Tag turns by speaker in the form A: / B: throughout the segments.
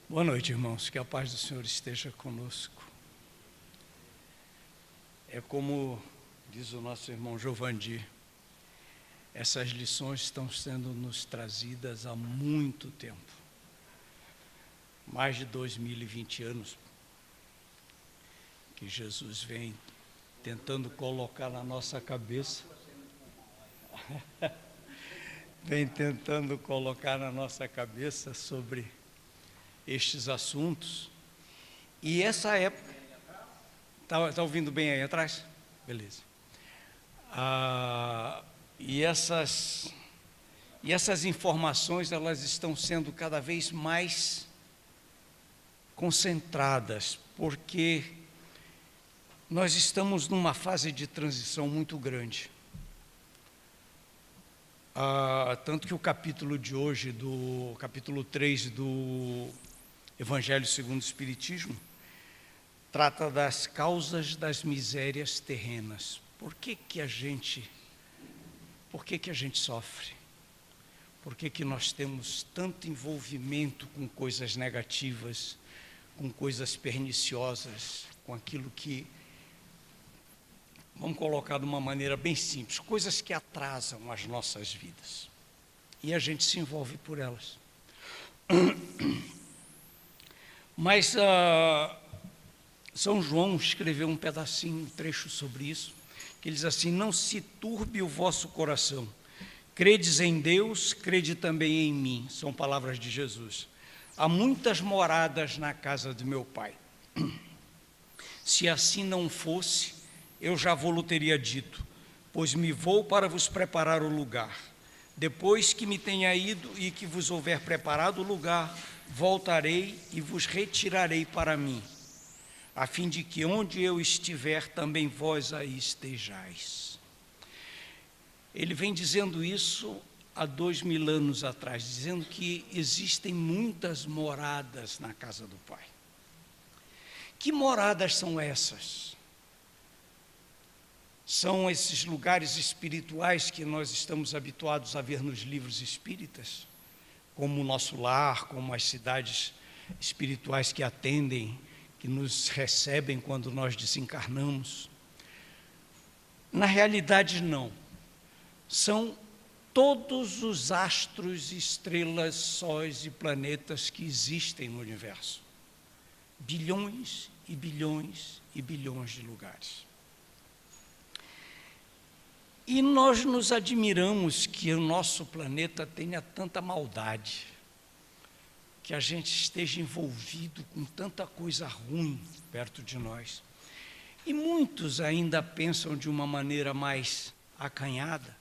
A: Boa noite, irmãos. Que a paz do Senhor esteja conosco. É como diz o nosso irmão Giovanni, essas lições estão sendo nos trazidas há muito tempo. Mais de 2020 anos que Jesus vem tentando colocar na nossa cabeça. Vem tentando colocar na nossa cabeça sobre estes assuntos. E essa época... Está ouvindo bem aí atrás? Beleza. E essas informações, elas estão sendo cada vez mais concentradas, porque nós estamos numa fase de transição muito grande. Tanto que o capítulo de hoje, do capítulo 3 do Evangelho segundo o Espiritismo, trata das causas das misérias terrenas. Por que a gente sofre? Por que nós temos tanto envolvimento com coisas negativas, com coisas perniciosas, com aquilo que, vamos colocar de uma maneira bem simples, coisas que atrasam as nossas vidas. E a gente se envolve por elas. Mas São João escreveu um pedacinho, um trecho sobre isso, que ele diz assim: não se turbe o vosso coração, credes em Deus, crede também em mim. São palavras de Jesus. Há muitas moradas na casa de meu Pai. Se assim não fosse, eu já vou-lo teria dito, pois me vou para vos preparar o lugar. Depois que me tenha ido e que vos houver preparado o lugar, voltarei e vos retirarei para mim, a fim de que onde eu estiver, também vós aí estejais. Ele vem dizendo isso há 2000 anos atrás, dizendo que existem muitas moradas na casa do Pai. Que moradas são essas? São esses lugares espirituais que nós estamos habituados a ver nos livros espíritas, como o nosso lar, como as cidades espirituais que atendem, que nos recebem quando nós desencarnamos. Na realidade, não. São todos os astros, estrelas, sóis e planetas que existem no universo. Bilhões e bilhões e bilhões de lugares. E nós nos admiramos que o nosso planeta tenha tanta maldade, que a gente esteja envolvido com tanta coisa ruim perto de nós. E muitos ainda pensam de uma maneira mais acanhada,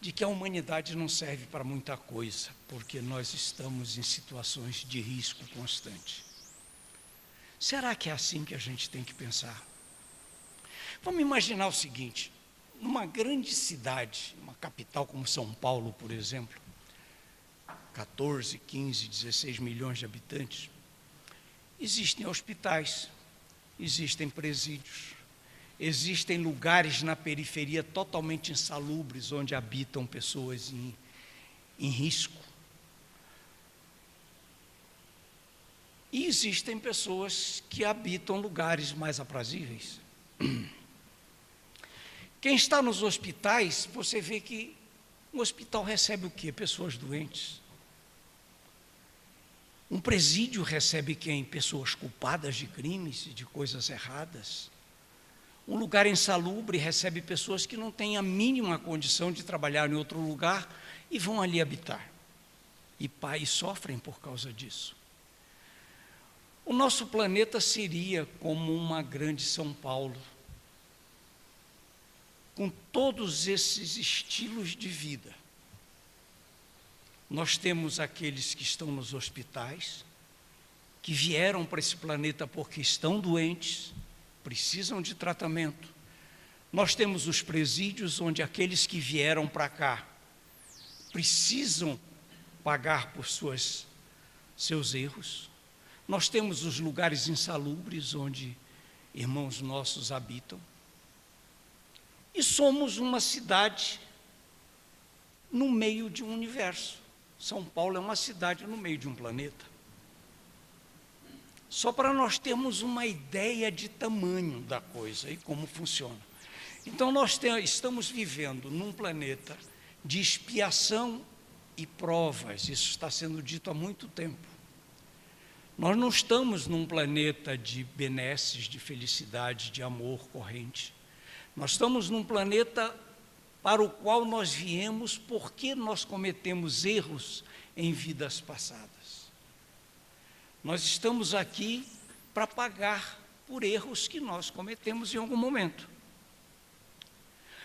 A: de que a humanidade não serve para muita coisa, porque nós estamos em situações de risco constante. Será que é assim que a gente tem que pensar? Vamos imaginar o seguinte: numa grande cidade, uma capital como São Paulo, por exemplo, 14, 15, 16 milhões de habitantes, existem hospitais, existem presídios, existem lugares na periferia totalmente insalubres, onde habitam pessoas em risco. E existem pessoas que habitam lugares mais aprazíveis. Quem está nos hospitais, você vê que o hospital recebe o quê? Pessoas doentes. Um presídio recebe quem? Pessoas culpadas de crimes e de coisas erradas. Um lugar insalubre recebe pessoas que não têm a mínima condição de trabalhar em outro lugar e vão ali habitar. E pais sofrem por causa disso. O nosso planeta seria como uma grande São Paulo, com todos esses estilos de vida. Nós temos aqueles que estão nos hospitais, que vieram para esse planeta porque estão doentes, precisam de tratamento. Nós temos os presídios, onde aqueles que vieram para cá precisam pagar por seus erros. Nós temos os lugares insalubres, onde irmãos nossos habitam. E somos uma cidade no meio de um universo. São Paulo é uma cidade no meio de um planeta. só para nós termos uma ideia de tamanho da coisa e como funciona. Então, nós estamos vivendo num planeta de expiação e provas, isso está sendo dito há muito tempo. Nós não estamos num planeta de benesses, de felicidade, de amor corrente. Nós estamos num planeta para o qual nós viemos porque nós cometemos erros em vidas passadas. Nós estamos aqui para pagar por erros que nós cometemos em algum momento.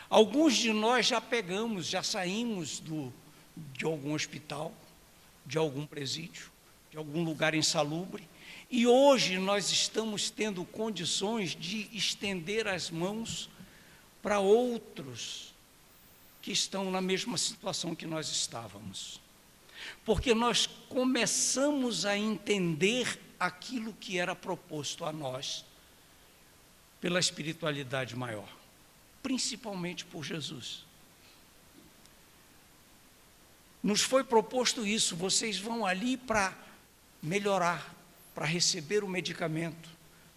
A: Alguns de nós já saímos de algum hospital, de algum presídio, de algum lugar insalubre, e hoje nós estamos tendo condições de estender as mãos para outros que estão na mesma situação que nós estávamos. Porque nós começamos a entender aquilo que era proposto a nós pela espiritualidade maior, principalmente por Jesus. Nos foi proposto isso, vocês vão ali para melhorar, para receber o medicamento,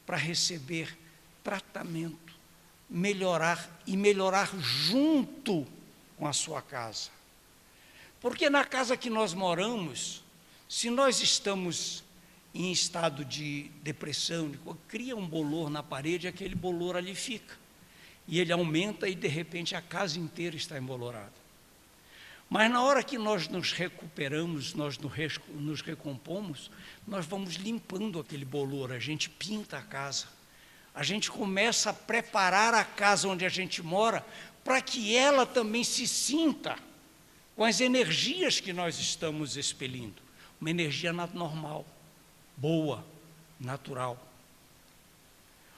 A: para receber tratamento, melhorar e melhorar junto com a sua casa. Porque na casa que nós moramos, se nós estamos em estado de depressão, cria um bolor na parede, aquele bolor ali fica. E ele aumenta e, de repente, a casa inteira está embolorada. Mas na hora que nós nos recuperamos, nós nos recompomos, nós vamos limpando aquele bolor, a gente pinta a casa. A gente começa a preparar a casa onde a gente mora para que ela também se sinta com as energias que nós estamos expelindo. Uma energia normal, boa, natural.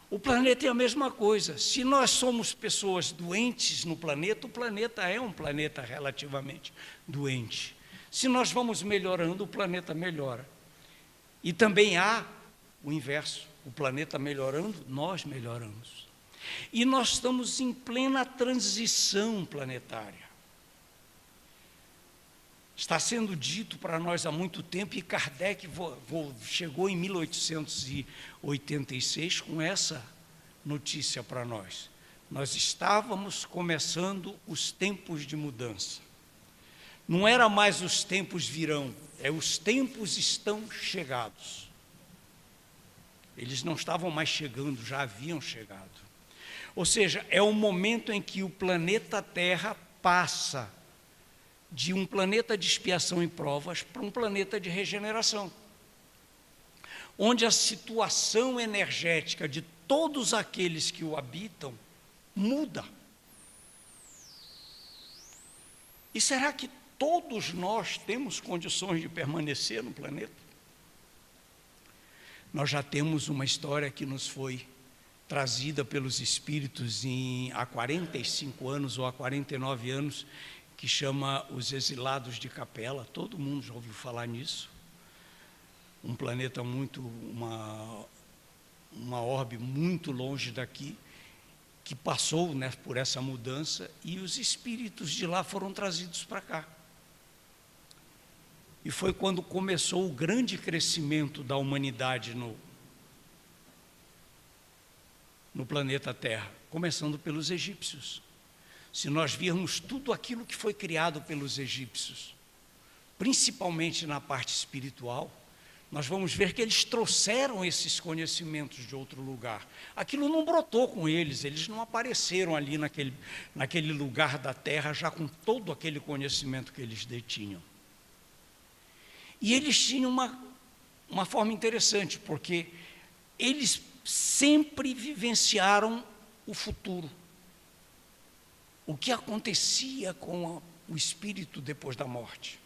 A: O planeta é a mesma coisa. Se nós somos pessoas doentes no planeta, o planeta é um planeta relativamente doente. Se nós vamos melhorando, o planeta melhora. E também há o inverso. O planeta melhorando, nós melhoramos. E nós estamos em plena transição planetária. Está sendo dito para nós há muito tempo, e Kardec chegou em 1886 com essa notícia para nós. Nós estávamos começando os tempos de mudança. Não era mais os tempos virão, os tempos estão chegados. Eles não estavam mais chegando, já haviam chegado. Ou seja, é o momento em que o planeta Terra passa de um planeta de expiação e provas para um planeta de regeneração, onde a situação energética de todos aqueles que o habitam muda. E será que todos nós temos condições de permanecer no planeta? Nós já temos uma história que nos foi trazida pelos espíritos há 45 anos ou há 49 anos, que chama Os Exilados de Capela. Todo mundo já ouviu falar nisso. Um planeta uma orbe muito longe daqui, que passou, por essa mudança, e os espíritos de lá foram trazidos para cá. E foi quando começou o grande crescimento da humanidade no planeta Terra, começando pelos egípcios. Se nós virmos tudo aquilo que foi criado pelos egípcios, principalmente na parte espiritual, nós vamos ver que eles trouxeram esses conhecimentos de outro lugar. Aquilo não brotou com eles, eles não apareceram ali naquele lugar da terra já com todo aquele conhecimento que eles detinham. E eles tinham uma forma interessante, porque eles sempre vivenciaram o futuro. O que acontecia com o espírito depois da morte?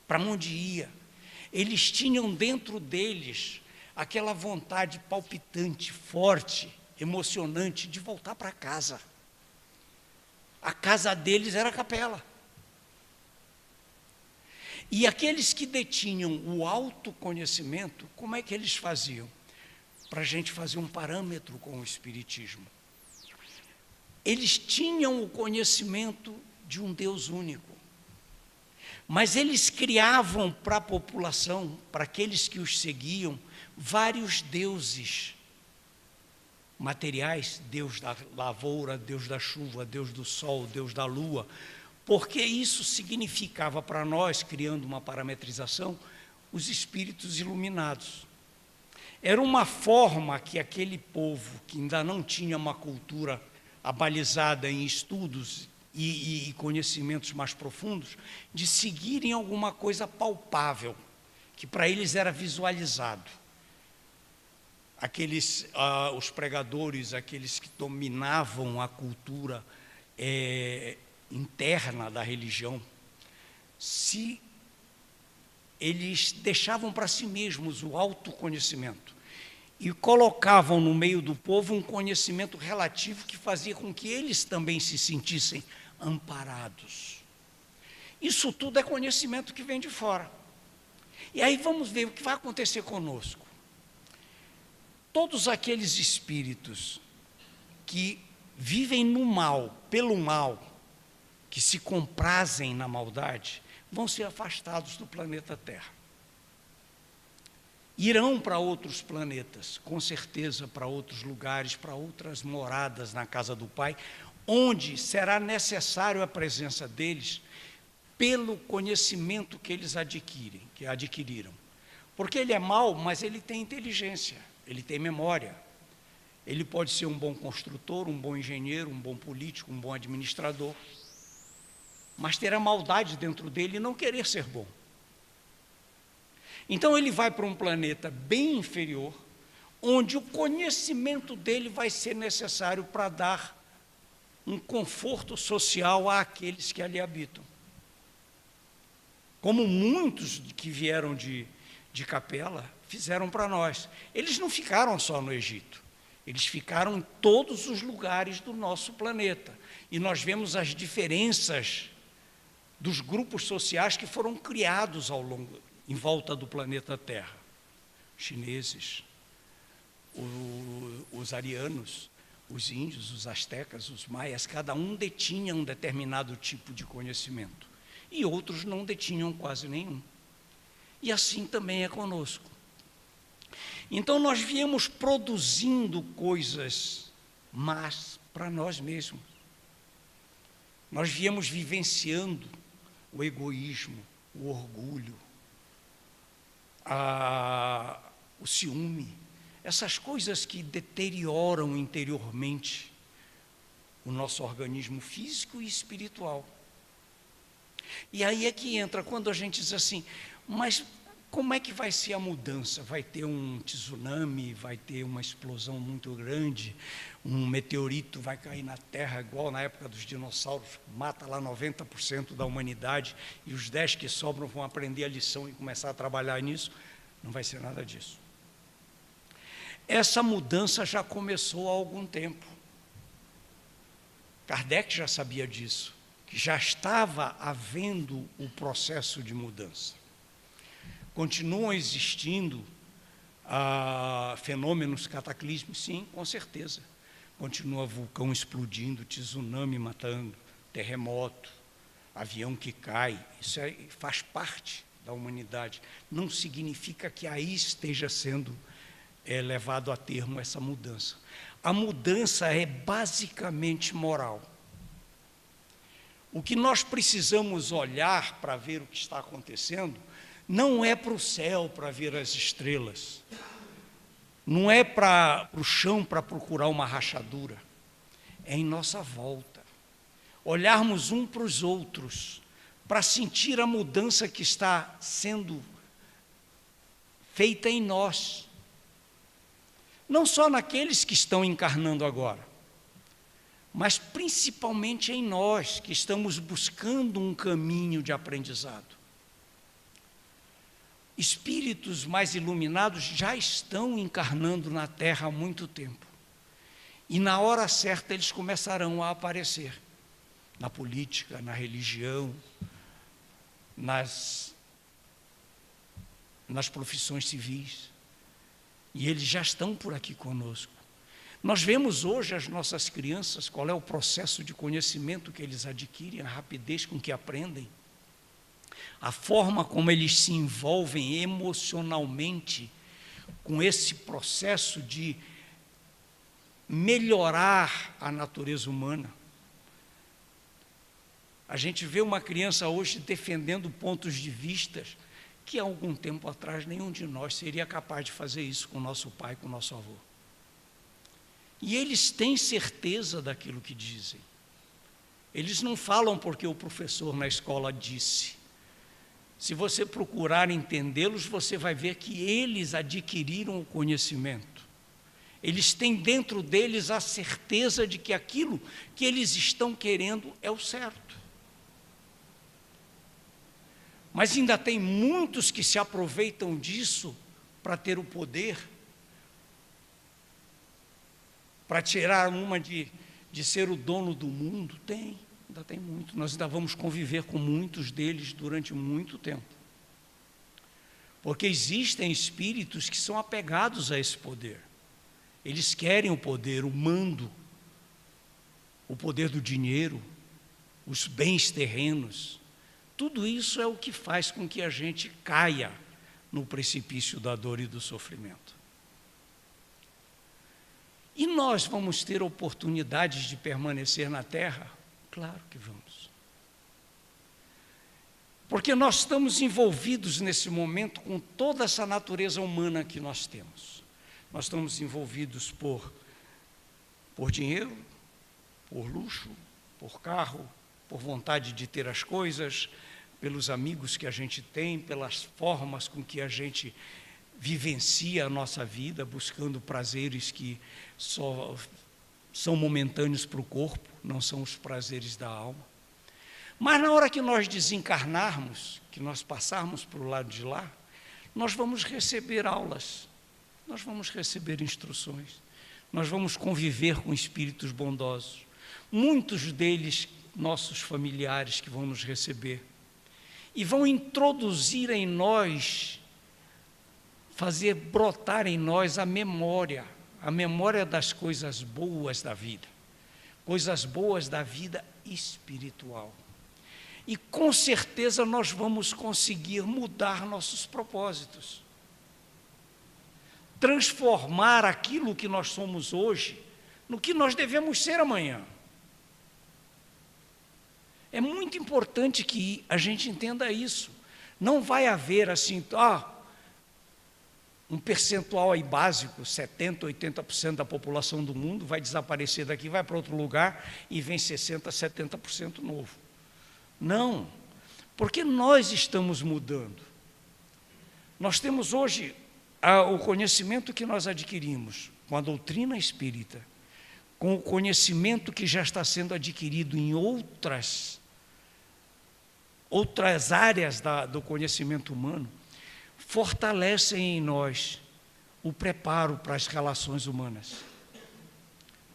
A: Para onde ia? Eles tinham dentro deles aquela vontade palpitante, forte, emocionante de voltar para casa. A casa deles era a capela. E aqueles que detinham o autoconhecimento, como é que eles faziam? Para a gente fazer um parâmetro com o Espiritismo. Eles tinham o conhecimento de um Deus único. Mas eles criavam para a população, para aqueles que os seguiam, vários deuses materiais, Deus da lavoura, Deus da chuva, Deus do sol, Deus da lua, porque isso significava para nós, criando uma parametrização, os espíritos iluminados. Era uma forma que aquele povo, que ainda não tinha uma cultura abalizada em estudos e conhecimentos mais profundos, de seguirem alguma coisa palpável, que para eles era visualizado. Os pregadores, aqueles que dominavam a cultura interna da religião, se eles deixavam para si mesmos o autoconhecimento e colocavam no meio do povo um conhecimento relativo que fazia com que eles também se sentissem amparados. Isso tudo é conhecimento que vem de fora. E aí vamos ver o que vai acontecer conosco. Todos aqueles espíritos que vivem no mal, pelo mal, que se comprazem na maldade, vão ser afastados do planeta Terra. Irão para outros planetas, com certeza para outros lugares, para outras moradas na casa do Pai, onde será necessário a presença deles pelo conhecimento que eles adquiriram. Porque ele é mau, mas ele tem inteligência, ele tem memória. Ele pode ser um bom construtor, um bom engenheiro, um bom político, um bom administrador, mas ter a maldade dentro dele e não querer ser bom. Então ele vai para um planeta bem inferior, onde o conhecimento dele vai ser necessário para dar um conforto social àqueles que ali habitam. Como muitos que vieram de Capela fizeram para nós. Eles não ficaram só no Egito, eles ficaram em todos os lugares do nosso planeta. E nós vemos as diferenças dos grupos sociais que foram criados em volta do planeta Terra. Os chineses, os arianos, os índios, os astecas, os maias, cada um detinha um determinado tipo de conhecimento, e outros não detinham quase nenhum. E assim também é conosco. Então nós viemos produzindo coisas más para nós mesmos. Nós viemos vivenciando o egoísmo, o orgulho, o ciúme, essas coisas que deterioram interiormente o nosso organismo físico e espiritual. E aí é que entra quando a gente diz assim, mas como é que vai ser a mudança? Vai ter um tsunami, vai ter uma explosão muito grande, um meteorito vai cair na Terra, igual na época dos dinossauros, mata lá 90% da humanidade, e os 10 que sobram vão aprender a lição e começar a trabalhar nisso? Não vai ser nada disso. Essa mudança já começou há algum tempo. Kardec já sabia disso, que já estava havendo o processo de mudança. Continuam existindo fenômenos cataclísmicos? Sim, com certeza. Continua vulcão explodindo, tsunami matando, terremoto, avião que cai. Isso faz parte da humanidade. Não significa que aí esteja sendo levado a termo essa mudança. A mudança é basicamente moral. O que nós precisamos olhar para ver o que está acontecendo não é para o céu para ver as estrelas, não é para o chão para procurar uma rachadura, é em nossa volta. Olharmos um para os outros, para sentir a mudança que está sendo feita em nós. Não só naqueles que estão encarnando agora, mas principalmente em nós que estamos buscando um caminho de aprendizado. Espíritos mais iluminados já estão encarnando na Terra há muito tempo. E na hora certa eles começarão a aparecer na política, na religião, nas profissões civis. E eles já estão por aqui conosco. Nós vemos hoje as nossas crianças, qual é o processo de conhecimento que eles adquirem, a rapidez com que aprendem. a forma como eles se envolvem emocionalmente com esse processo de melhorar a natureza humana. A gente vê uma criança hoje defendendo pontos de vista que há algum tempo atrás nenhum de nós seria capaz de fazer isso com nosso pai, com nosso avô. E eles têm certeza daquilo que dizem. Eles não falam porque o professor na escola disse. Se você procurar entendê-los, você vai ver que eles adquiriram o conhecimento. Eles têm dentro deles a certeza de que aquilo que eles estão querendo é o certo. Mas ainda tem muitos que se aproveitam disso para ter o poder, para tirar uma de ser o dono do mundo. Ainda tem muito. Nós ainda vamos conviver com muitos deles durante muito tempo. Porque existem espíritos que são apegados a esse poder. Eles querem o poder, o mando, o poder do dinheiro, os bens terrenos. Tudo isso é o que faz com que a gente caia no precipício da dor e do sofrimento. E nós vamos ter oportunidades de permanecer na Terra? Claro que vamos. Porque nós estamos envolvidos nesse momento com toda essa natureza humana que nós temos. Nós estamos envolvidos por dinheiro, por luxo, por carro, por vontade de ter as coisas, pelos amigos que a gente tem, pelas formas com que a gente vivencia a nossa vida, buscando prazeres que só são momentâneos para o corpo, não são os prazeres da alma. Mas na hora que nós desencarnarmos, que nós passarmos para o lado de lá, nós vamos receber aulas, nós vamos receber instruções, nós vamos conviver com espíritos bondosos, muitos deles nossos familiares que vão nos receber, e vão introduzir em nós, fazer brotar em nós a memória das coisas boas da vida espiritual. E com certeza nós vamos conseguir mudar nossos propósitos, transformar aquilo que nós somos hoje no que nós devemos ser amanhã. É muito importante que a gente entenda isso. Não vai haver assim, um percentual aí básico, 70%, 80% da população do mundo vai desaparecer daqui, vai para outro lugar e vem 60%, 70% novo. Não, porque nós estamos mudando. Nós temos hoje o conhecimento que nós adquirimos com a doutrina espírita, com o conhecimento que já está sendo adquirido em outras áreas do conhecimento humano, fortalecem em nós o preparo para as relações humanas,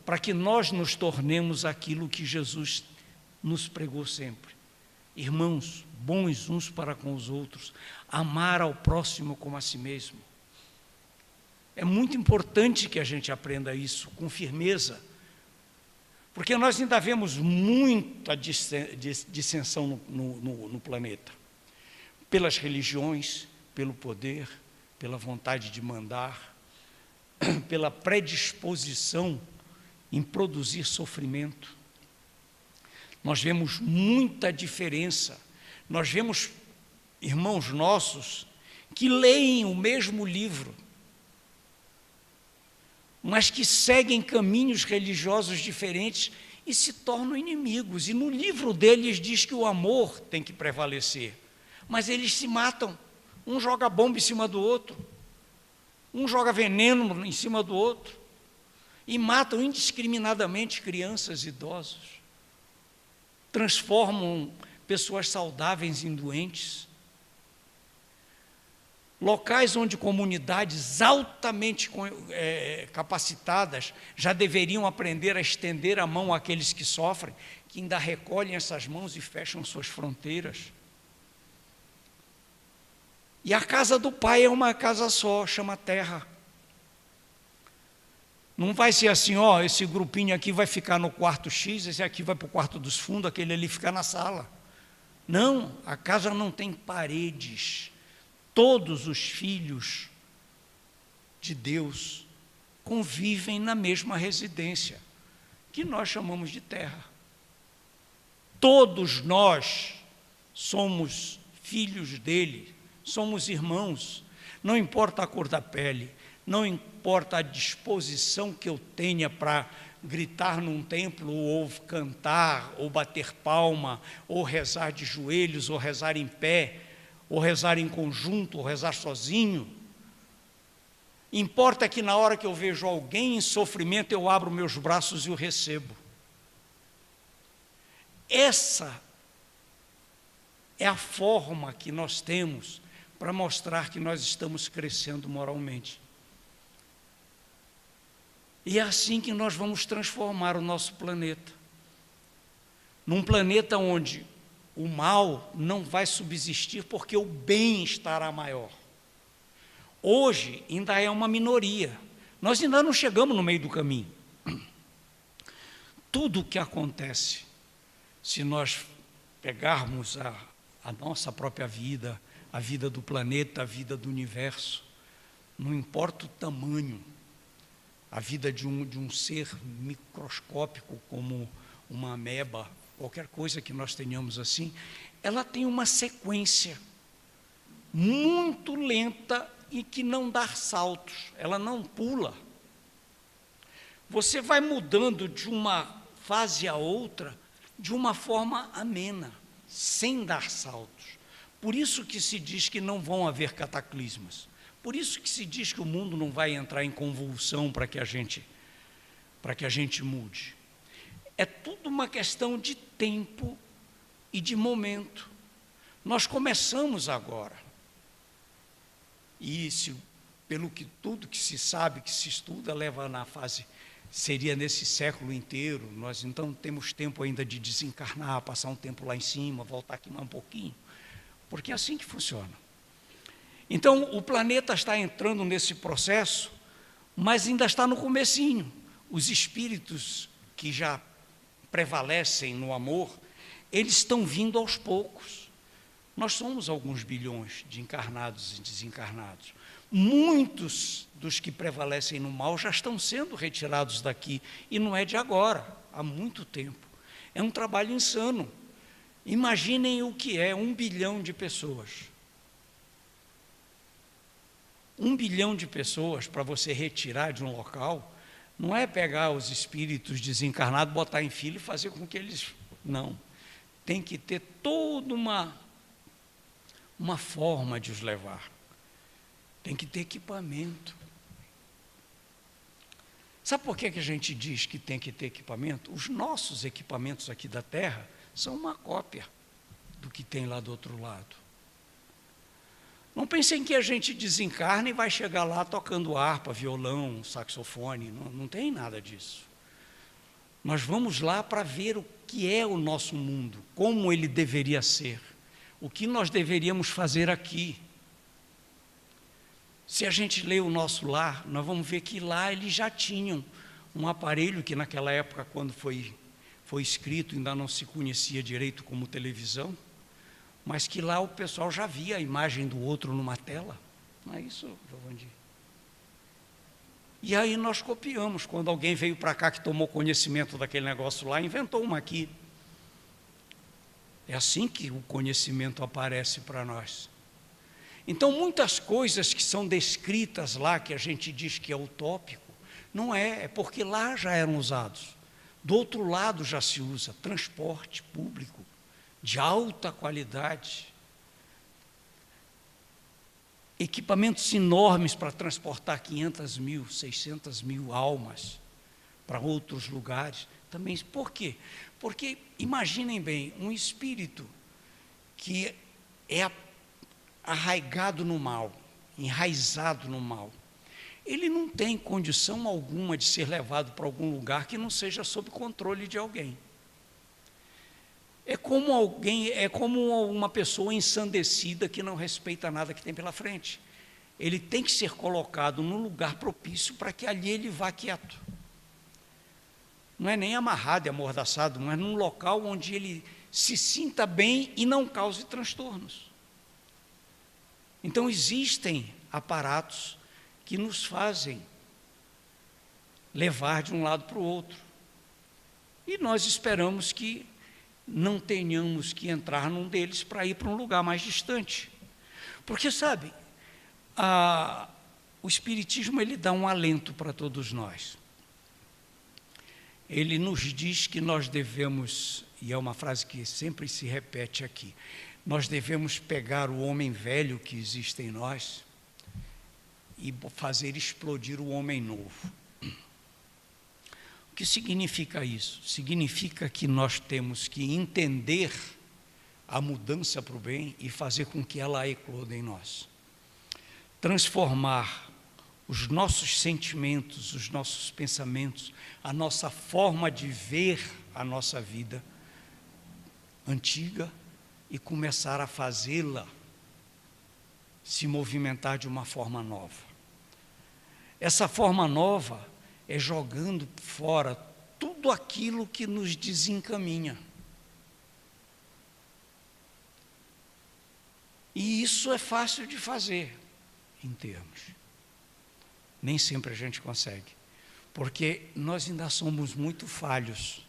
A: para que nós nos tornemos aquilo que Jesus nos pregou sempre: irmãos, bons uns para com os outros, amar ao próximo como a si mesmo. É muito importante que a gente aprenda isso com firmeza, porque nós ainda vemos muita dissensão no planeta, pelas religiões, pelo poder, pela vontade de mandar, pela predisposição em produzir sofrimento. Nós vemos muita diferença. Nós vemos irmãos nossos que leem o mesmo livro, mas que seguem caminhos religiosos diferentes e se tornam inimigos. E no livro deles diz que o amor tem que prevalecer, mas eles se matam. Um joga bomba em cima do outro, um joga veneno em cima do outro, e matam indiscriminadamente crianças e idosos. Transformam pessoas saudáveis em doentes. Locais onde comunidades altamente capacitadas já deveriam aprender a estender a mão àqueles que sofrem, que ainda recolhem essas mãos e fecham suas fronteiras. E a casa do Pai é uma casa só, chama Terra. Não vai ser assim, esse grupinho aqui vai ficar no quarto X, esse aqui vai para o quarto dos fundos, aquele ali fica na sala. Não, a casa não tem paredes. Todos os filhos de Deus convivem na mesma residência, que nós chamamos de terra. Todos nós somos filhos dele, somos irmãos, não importa a cor da pele, não importa a disposição que eu tenha para gritar num templo, ou cantar, ou bater palma, ou rezar de joelhos, ou rezar em pé, ou rezar em conjunto, ou rezar sozinho. Importa que na hora que eu vejo alguém em sofrimento, eu abro meus braços e o recebo. Essa é a forma que nós temos para mostrar que nós estamos crescendo moralmente. E é assim que nós vamos transformar o nosso planeta. Num planeta onde o mal não vai subsistir porque o bem estará maior. Hoje ainda é uma minoria. Nós ainda não chegamos no meio do caminho. Tudo o que acontece, se nós pegarmos a nossa própria vida, a vida do planeta, a vida do universo, não importa o tamanho, a vida de um ser microscópico como uma ameba, qualquer coisa que nós tenhamos assim, ela tem uma sequência muito lenta e que não dá saltos, ela não pula. Você vai mudando de uma fase a outra de uma forma amena, sem dar saltos. Por isso que se diz que não vão haver cataclismas. Por isso que se diz que o mundo não vai entrar em convulsão para que a gente mude. É tudo uma questão de tempo e de momento. Nós começamos agora. E pelo que tudo que se sabe, que se estuda, leva na fase, seria nesse século inteiro. Nós então temos tempo ainda de desencarnar, passar um tempo lá em cima, voltar aqui mais um pouquinho, porque é assim que funciona. Então, o planeta está entrando nesse processo, mas ainda está no comecinho. Os espíritos que já prevalecem no amor, eles estão vindo aos poucos. Nós somos alguns bilhões de encarnados e desencarnados. Muitos dos que prevalecem no mal já estão sendo retirados daqui, e não é de agora, há muito tempo. É um trabalho insano. Imaginem o que é 1 bilhão de pessoas. 1 bilhão de pessoas para você retirar de um local, não é pegar os espíritos desencarnados, botar em fila e fazer com que eles... Não. Tem que ter toda uma forma de os levar. Tem que ter equipamento. Sabe por que a gente diz que tem que ter equipamento? Os nossos equipamentos aqui da Terra são uma cópia do que tem lá do outro lado. Não pensem que a gente desencarna e vai chegar lá tocando harpa, violão, saxofone. Não tem nada disso. Nós vamos lá para ver o que é o nosso mundo, como ele deveria ser, o que nós deveríamos fazer aqui. Se a gente lê o nosso lar, nós vamos ver que lá eles já tinham um aparelho que naquela época, quando foi escrito, ainda não se conhecia direito como televisão, mas que lá o pessoal já via a imagem do outro numa tela. Não é isso, Giovanni? E aí nós copiamos. Quando alguém veio para cá que tomou conhecimento daquele negócio lá, inventou uma aqui. É assim que o conhecimento aparece para nós. Então, muitas coisas que são descritas lá, que a gente diz que é utópico, não é porque lá já eram usados. Do outro lado já se usa transporte público, de alta qualidade, equipamentos enormes para transportar 500 mil, 600 mil almas para outros lugares. Também, por quê? Porque, imaginem bem, um espírito que é arraigado no mal, enraizado no mal, ele não tem condição alguma de ser levado para algum lugar que não seja sob controle de alguém. É como uma pessoa ensandecida que não respeita nada que tem pela frente. Ele tem que ser colocado num lugar propício para que ali ele vá quieto. Não é nem amarrado e amordaçado, mas num local onde ele se sinta bem e não cause transtornos. Então, existem aparatos que nos fazem levar de um lado para o outro. E nós esperamos que não tenhamos que entrar num deles para ir para um lugar mais distante. Porque, sabe, o Espiritismo, ele dá um alento para todos nós. Ele nos diz que nós devemos, e é uma frase que sempre se repete aqui, nós devemos pegar o homem velho que existe em nós e fazer explodir o homem novo. O que significa isso? Significa que nós temos que entender a mudança para o bem e fazer com que ela eclode em nós. Transformar os nossos sentimentos, os nossos pensamentos, a nossa forma de ver a nossa vida antiga e começar a fazê-la se movimentar de uma forma nova. Essa forma nova é jogando fora tudo aquilo que nos desencaminha. E isso é fácil de fazer, em termos. Nem sempre a gente consegue, porque nós ainda somos muito falhos.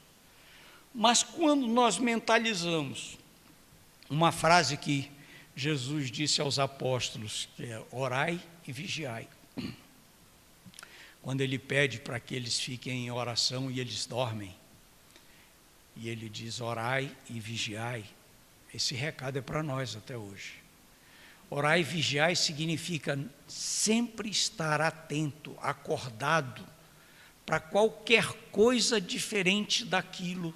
A: Mas quando nós mentalizamos uma frase que Jesus disse aos apóstolos, que é orai e vigiai. Quando ele pede para que eles fiquem em oração e eles dormem, e ele diz orai e vigiai, esse recado é para nós até hoje. Orai e vigiai significa sempre estar atento, acordado, para qualquer coisa diferente daquilo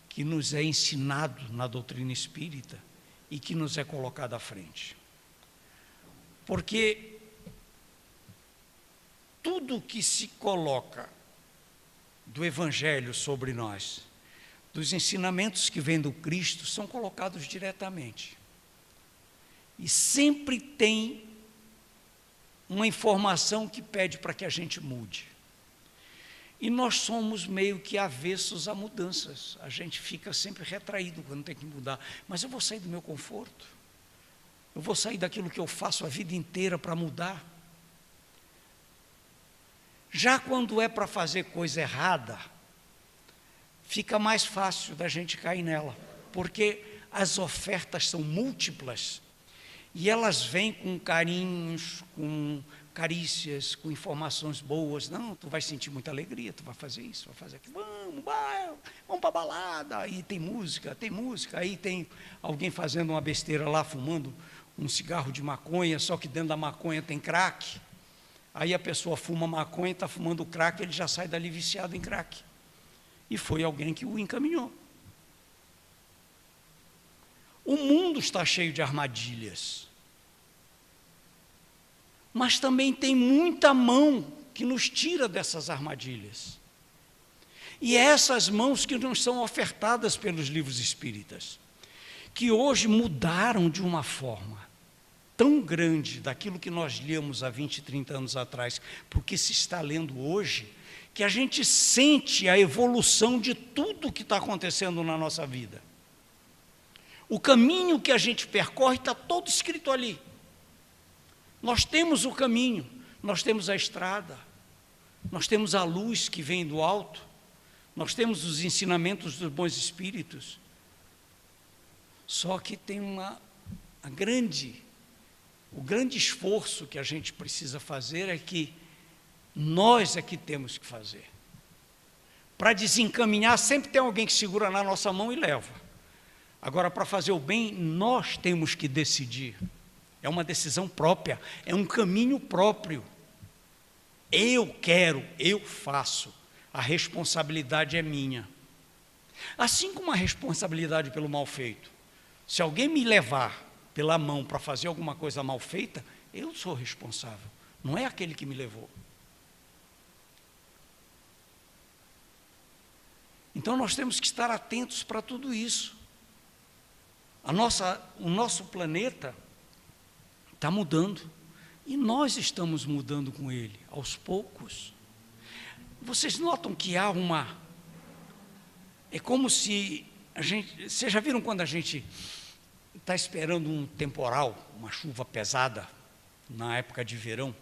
A: que nos é ensinado na doutrina espírita e que nos é colocado à frente. Porque tudo que se coloca do Evangelho sobre nós, dos ensinamentos que vêm do Cristo, são colocados diretamente. E sempre tem uma informação que pede para que a gente mude. E nós somos meio que avessos a mudanças. A gente fica sempre retraído quando tem que mudar. Mas eu vou sair do meu conforto. Eu vou sair daquilo que eu faço a vida inteira para mudar. Já quando é para fazer coisa errada, fica mais fácil da gente cair nela. Porque as ofertas são múltiplas. E elas vêm com carinhos, com carícias, com informações boas. Não, tu vai sentir muita alegria, tu vai fazer isso, vai fazer aquilo. Vamos para a balada. Aí tem música. Aí tem alguém fazendo uma besteira lá, fumando um cigarro de maconha, só que dentro da maconha tem crack. Aí a pessoa fuma maconha, está fumando crack, ele já sai dali viciado em crack. E foi alguém que o encaminhou. O mundo está cheio de armadilhas. Mas também tem muita mão que nos tira dessas armadilhas. E é essas mãos que nos são ofertadas pelos livros espíritas, que hoje mudaram de uma forma tão grande daquilo que nós líamos há 20, 30 anos atrás, porque se está lendo hoje, que a gente sente a evolução de tudo que está acontecendo na nossa vida. O caminho que a gente percorre está todo escrito ali. Nós temos o caminho, nós temos a estrada, nós temos a luz que vem do alto, nós temos os ensinamentos dos bons espíritos. Só que tem o grande esforço que a gente precisa fazer é que nós é que temos que fazer. Para desencaminhar, sempre tem alguém que segura na nossa mão e leva. Agora, para fazer o bem, nós temos que decidir. É uma decisão própria, é um caminho próprio. Eu quero, eu faço. A responsabilidade é minha. Assim como a responsabilidade pelo mal feito. Se alguém me levar pela mão para fazer alguma coisa mal feita, eu sou responsável, não é aquele que me levou. Então nós temos que estar atentos para tudo isso. O nosso planeta está mudando e nós estamos mudando com ele, aos poucos. Vocês notam que há é como se Vocês já viram quando a gente está esperando um temporal, uma chuva pesada, na época de verão?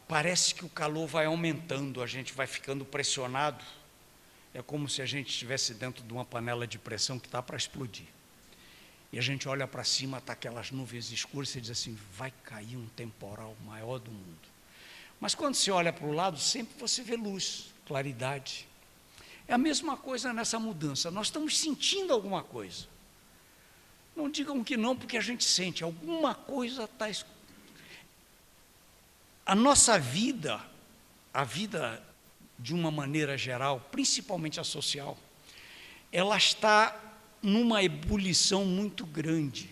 A: Parece que o calor vai aumentando, a gente vai ficando pressionado. É como se a gente estivesse dentro de uma panela de pressão que está para explodir. E a gente olha para cima, está aquelas nuvens escuras e diz assim, vai cair um temporal maior do mundo. Mas quando você olha para o lado, sempre você vê luz, claridade. É a mesma coisa nessa mudança, nós estamos sentindo alguma coisa. Não digam que não, porque a gente sente, alguma coisa está... A nossa vida, a vida de uma maneira geral, principalmente a social, ela está numa ebulição muito grande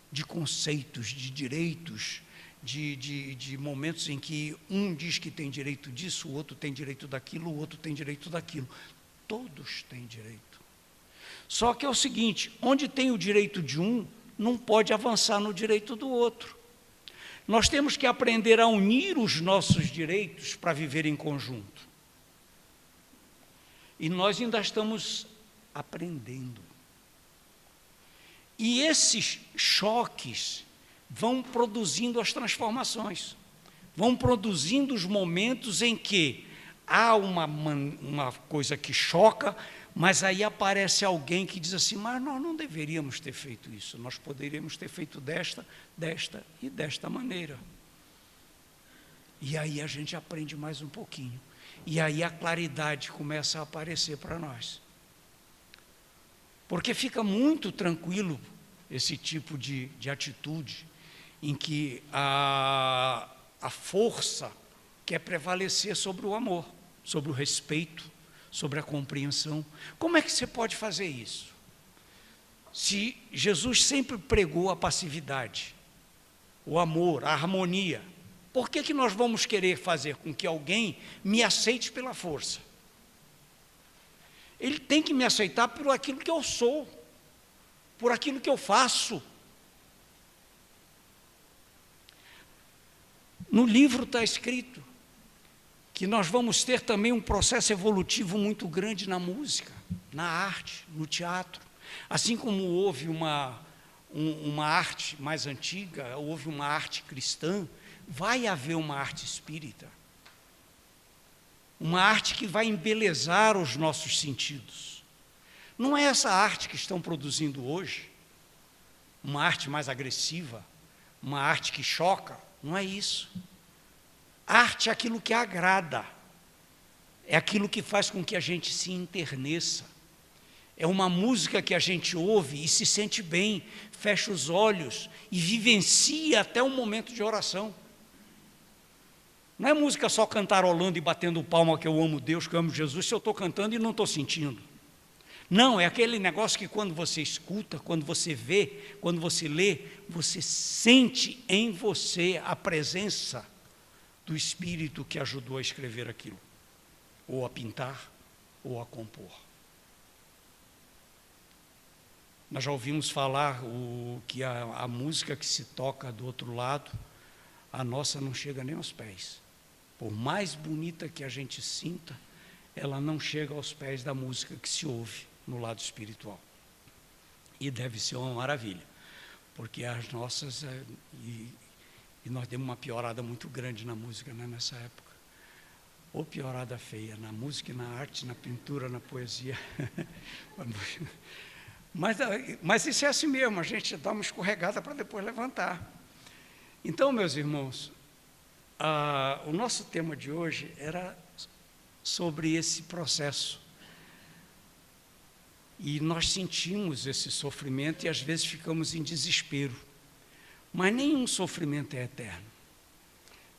A: de conceitos, de direitos, de momentos em que um diz que tem direito disso, o outro tem direito daquilo, o outro tem direito daquilo. Todos têm direito. Só que é o seguinte, onde tem o direito de um, não pode avançar no direito do outro. Nós temos que aprender a unir os nossos direitos para viver em conjunto. E nós ainda estamos aprendendo. E esses choques vão produzindo as transformações, vão produzindo os momentos em que há uma coisa que choca, mas aí aparece alguém que diz assim, mas nós não deveríamos ter feito isso, nós poderíamos ter feito desta e desta maneira. E aí a gente aprende mais um pouquinho, e aí a claridade começa a aparecer para nós. Porque fica muito tranquilo esse tipo de atitude, em que a força quer prevalecer sobre o amor, sobre o respeito, sobre a compreensão. Como é que você pode fazer isso? Se Jesus sempre pregou a passividade, o amor, a harmonia, por que nós vamos querer fazer com que alguém me aceite pela força? Ele tem que me aceitar por aquilo que eu sou, por aquilo que eu faço. No livro está escrito que nós vamos ter também um processo evolutivo muito grande na música, na arte, no teatro. Assim como houve uma arte mais antiga, houve uma arte cristã, vai haver uma arte espírita. Uma arte que vai embelezar os nossos sentidos. Não é essa arte que estão produzindo hoje, uma arte mais agressiva, uma arte que choca, não é isso. Arte é aquilo que agrada, é aquilo que faz com que a gente se enterneça. É uma música que a gente ouve e se sente bem, fecha os olhos e vivencia até um momento de oração. Não é música só cantarolando e batendo palma que eu amo Deus, que eu amo Jesus, se eu estou cantando e não estou sentindo. Não, é aquele negócio que quando você escuta, quando você vê, quando você lê, você sente em você a presença do Espírito que ajudou a escrever aquilo, ou a pintar, ou a compor. Nós já ouvimos falar que a música que se toca do outro lado, a nossa não chega nem aos pés. Por mais bonita que a gente sinta, ela não chega aos pés da música que se ouve no lado espiritual. E deve ser uma maravilha, porque as nossas... E nós demos uma piorada muito grande na música, né, nessa época. Ou piorada feia, na música, na arte, na pintura, na poesia. Mas isso é assim mesmo, a gente dá uma escorregada para depois levantar. Então, meus irmãos, o nosso tema de hoje era sobre esse processo. E nós sentimos esse sofrimento e às vezes ficamos em desespero. Mas nenhum sofrimento é eterno.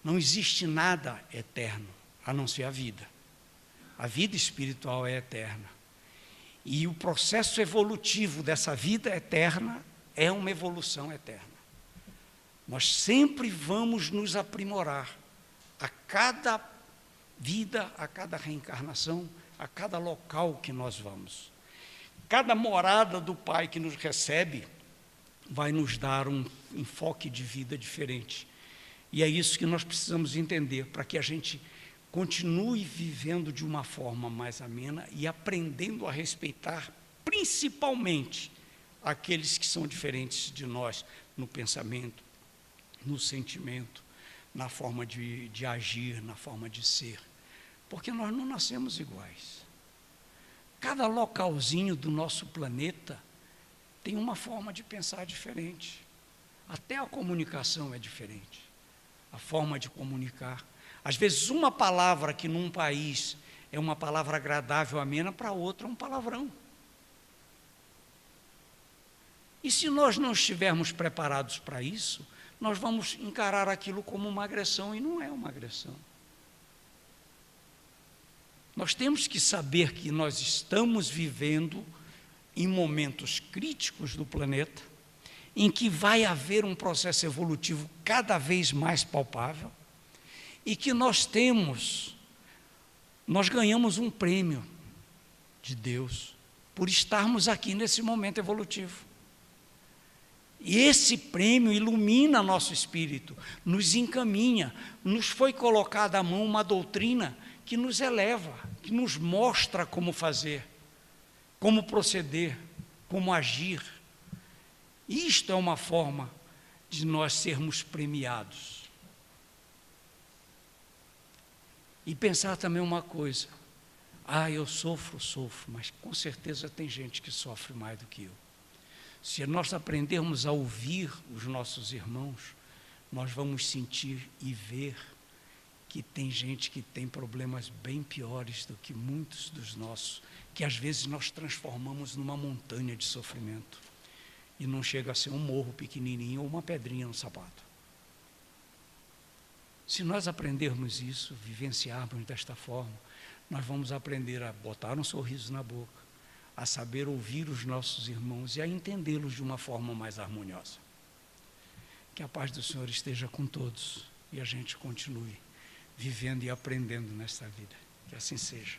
A: Não existe nada eterno, a não ser a vida. A vida espiritual é eterna. E o processo evolutivo dessa vida eterna é uma evolução eterna. Nós sempre vamos nos aprimorar a cada vida, a cada reencarnação, a cada local que nós vamos. Cada morada do Pai que nos recebe vai nos dar um enfoque de vida diferente. E é isso que nós precisamos entender, para que a gente continue vivendo de uma forma mais amena e aprendendo a respeitar, principalmente, aqueles que são diferentes de nós no pensamento, no sentimento, na forma de agir, na forma de ser. Porque nós não nascemos iguais. Cada localzinho do nosso planeta tem uma forma de pensar diferente. Até a comunicação é diferente. A forma de comunicar. Às vezes, uma palavra que num país é uma palavra agradável, amena, para outra é um palavrão. E se nós não estivermos preparados para isso, nós vamos encarar aquilo como uma agressão, e não é uma agressão. Nós temos que saber que nós estamos vivendo em momentos críticos do planeta, em que vai haver um processo evolutivo cada vez mais palpável, e que nós ganhamos um prêmio de Deus por estarmos aqui nesse momento evolutivo. E esse prêmio ilumina nosso espírito, nos encaminha, nos foi colocada à mão uma doutrina que nos eleva, que nos mostra como fazer, como proceder, como agir. Isto é uma forma de nós sermos premiados. E pensar também uma coisa, eu sofro, mas com certeza tem gente que sofre mais do que eu. Se nós aprendermos a ouvir os nossos irmãos, nós vamos sentir e ver que tem gente que tem problemas bem piores do que muitos dos nossos, que às vezes nós transformamos numa montanha de sofrimento, e não chega a ser um morro pequenininho ou uma pedrinha no sapato. Se nós aprendermos isso, vivenciarmos desta forma, nós vamos aprender a botar um sorriso na boca, a saber ouvir os nossos irmãos e a entendê-los de uma forma mais harmoniosa. Que a paz do Senhor esteja com todos e a gente continue vivendo e aprendendo nesta vida. Que assim seja.